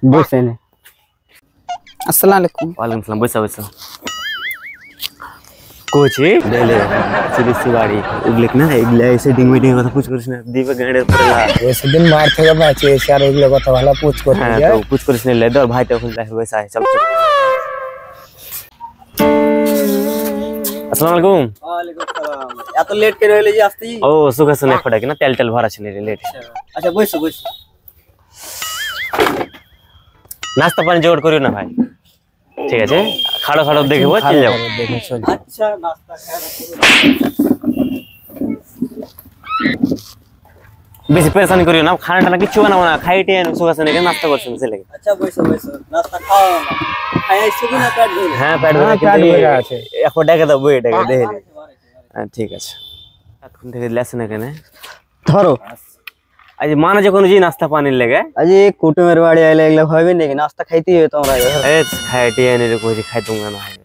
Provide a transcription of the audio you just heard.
বসে নে। আসসালামু আলাইকুম। ওয়ালাইকুম সালাম। বসা বসা কোচি দেলে সিরিয়াস বাড়ি এগুলো না এগুলা সেটিং মিটিং কথা পুছ করিস না দিবে গাড়ির পরে লা সেদিন মার থেকে বাঁচে এসে আর এগুলো কথা ভালো পুছ করতে হ্যাঁ যায়। তো পুছ করিস না লেদর ভাই তো খুলতে হবে বসা চল চল। আসসালামু আলাইকুম। ওয়ালাইকুম সালাম। এত লেট করে হইলে যে আসতেই? ও সুখা শুনে ফটা কি না তেল তেল ভরা ছিল লেট। আচ্ছা বসো বসো। নাস্তা পানি জোগাড় করিও না ভাই, ঠিক আছে? খাড়ো খাড়ো দেখে চলে যাবো। দেখে চল। আচ্ছা নাস্তা খাওয়া বেশি পরেশানি করিও না, খানাটা না কিছু বানাবো না, খাইটে সুখা শুনে নাস্তা করছেন ছেলে। আচ্ছা বসো বসো। নাস্তা খাও না। খাই আইছো কি না পেট ভরে? হ্যাঁ পেট ভরে পেট ভরে আছে। এখন ডেকে দাও বই ডেকে দেখে নি। হ্যাঁ ঠিক আছে। এখন থেকে লেসন এখানে ধরো আজ মানা যখন যে নাস্তা পানির লেগে আজ কুটুমের বাড়ি আইলে এগুলো ভাবি নাকি নাস্তা খাইতেই হবে তোমরা। খাইটে এনে কইছি খাই তুমি না হয়